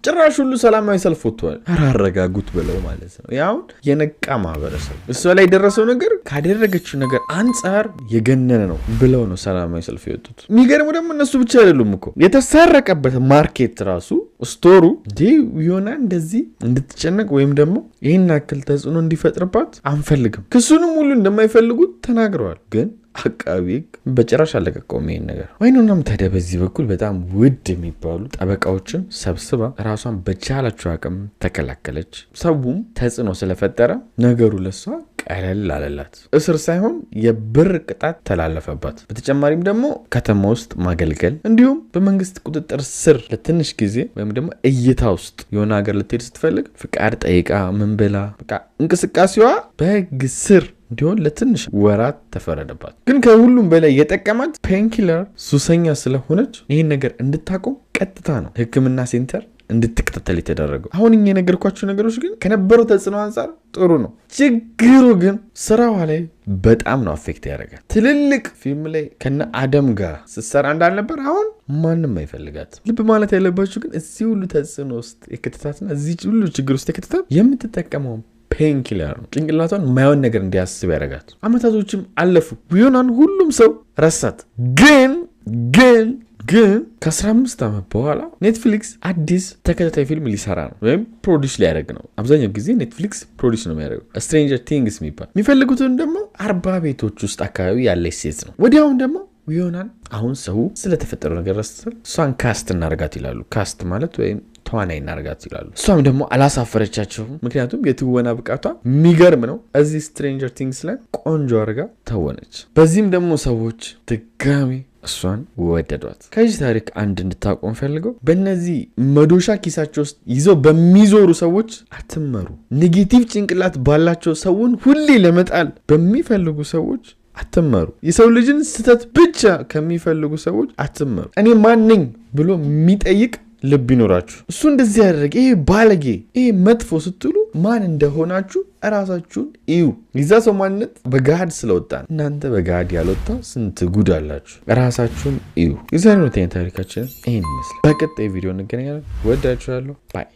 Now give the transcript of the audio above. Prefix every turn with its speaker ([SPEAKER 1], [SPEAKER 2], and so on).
[SPEAKER 1] ጭራሽ ሁሉ ሰላማዊ ሰልፍ ወጥቷል። አራረጋጉት ብለው ማለት ነው። ያው የነቃ ማህበረሰብ እሷ ላይ ደረሰው ነገር ካደረገችው ነገር አንፃር የገነነ ነው ብለው ነው ሰላማዊ ሰልፍ የወጡት። የሚገርመው ደግሞ እነሱ ብቻ አይደሉም እኮ የተሰረቀበት ማርኬት ራሱ ስቶሩ እንዴ ይሆና እንደዚህ እንድትጨነቅ ወይም ደግሞ ይሄን ያክል ተጽዕኖ እንዲፈጥርባት አንፈልግም። ክሱንም ሁሉ እንደማይፈልጉት ተናግረዋል። ግን አቃቢ በጭራሽ አለቀቀውም ይሄን ነገር። ወይኑናም ታዲያ በዚህ በኩል በጣም ውድ የሚባሉ ጠበቃዎችን ሰብስባ ራሷን በቻለችው አቅም ተከላከለች። ሰውም ተጽዕኖ ስለፈጠረ ነገሩ ለሷ ቀለል አለላት። እስር ሳይሆን የብር ቅጣት ተላለፈባት። በተጨማሪም ደግሞ ከተማ ውስጥ ማገልገል እንዲሁም በመንግስት ቁጥጥር ስር ለትንሽ ጊዜ ወይም ደግሞ እይታ ውስጥ የሆነ ሀገር ልትሄድ ስትፈልግ ፍቃድ ጠይቃ ምን ብላ በቃ እንቅስቃሴዋ በህግ ስር እንዲሆን ለትንሽ ወራት ተፈረደባት። ግን ከሁሉም በላይ የጠቀማት ፔንኪለር ሱሰኛ ስለሆነች ይህን ነገር እንድታቆም ቀጥታ ነው ሕክምና ሴንተር እንድትከታተል የተደረገው። አሁን እኛ የነገርኳችሁ ነገሮች ግን ከነበረው ተጽዕኖ አንፃር ጥሩ ነው። ችግሩ ግን ስራዋ ላይ በጣም ነው አፌክት ያደርጋል። ትልልቅ ፊልም ላይ ከነ አደም ጋር ስትሰራ እንዳልነበር አሁን ማንም አይፈልጋት። ልብ ማለት ያለባችሁ ግን እዚህ ሁሉ ተጽዕኖ ውስጥ የከተታትና እዚህ ሁሉ ችግር ውስጥ የከተታት የምትጠቀመው ፔንኪለር ነው። ጭንቅላቷን ማይሆን ነገር እንዲያስብ ያደርጋት። አመታቶችም አለፉ። ቢሆናን ሁሉም ሰው ረሳት። ግን ከ15 ዓመት በኋላ ኔትፍሊክስ አዲስ ተከታታይ ፊልም ሊሰራ ነው ወይም ፕሮዲዩስ ሊያደርግ ነው። አብዛኛው ጊዜ ኔትፍሊክስ ፕሮዲዩስ ነው የሚያደርገው። ስትሬንጀር ቲንግስ የሚባል የሚፈልጉትን ደግሞ 40 ቤቶች ውስጥ አካባቢ ያለች ሴት ነው። ወዲያውም ደግሞ ቢሆናን አሁን ሰው ስለተፈጠረው ነገር ረስተል እሷን ካስት እናርጋት ይላሉ። ካስት ማለት ወይም ተዋናይ እናርጋት ይላሉ። እሷም ደግሞ አላሳፈረቻቸውም። ምክንያቱም የትወና ብቃቷ የሚገርም ነው። እዚህ ስትሬንጀር ቲንግስ ላይ ቆንጆ አርጋ ተወነች። በዚህም ደግሞ ሰዎች ድጋሚ እሷን ወደዷት። ከዚህ ታሪክ አንድ እንድታቆም ፈልገው በእነዚህ መዶሻ ኪሳቸው ውስጥ ይዘው በሚዞሩ ሰዎች አትመሩ። ኔጌቲቭ ጭንቅላት ባላቸው ሰውን ሁሌ ለመጣል በሚፈልጉ ሰዎች አትመሩ። የሰው ልጅን ስተት ብቻ ከሚፈልጉ ሰዎች አትመሩ። እኔ ማን ነኝ ብሎ የሚጠይቅ ልብ ይኖራችሁ። እሱ እንደዚህ ያደረገ ይሄ ባለጌ ይሄ መጥፎ ስትሉ ማን እንደሆናችሁ እራሳችሁን እዩ። ይዛ ሰው ማንነት በጋድ ስለወጣ እናንተ በጋድ ያልወጣ ስንት ጉድ አላችሁ። እራሳችሁን እዩ። የዛሬው ታሪካችን ይሄን ይመስላል። በቀጣይ ቪዲዮ እንገናኛለን። ወዳችኋለሁ። ባይ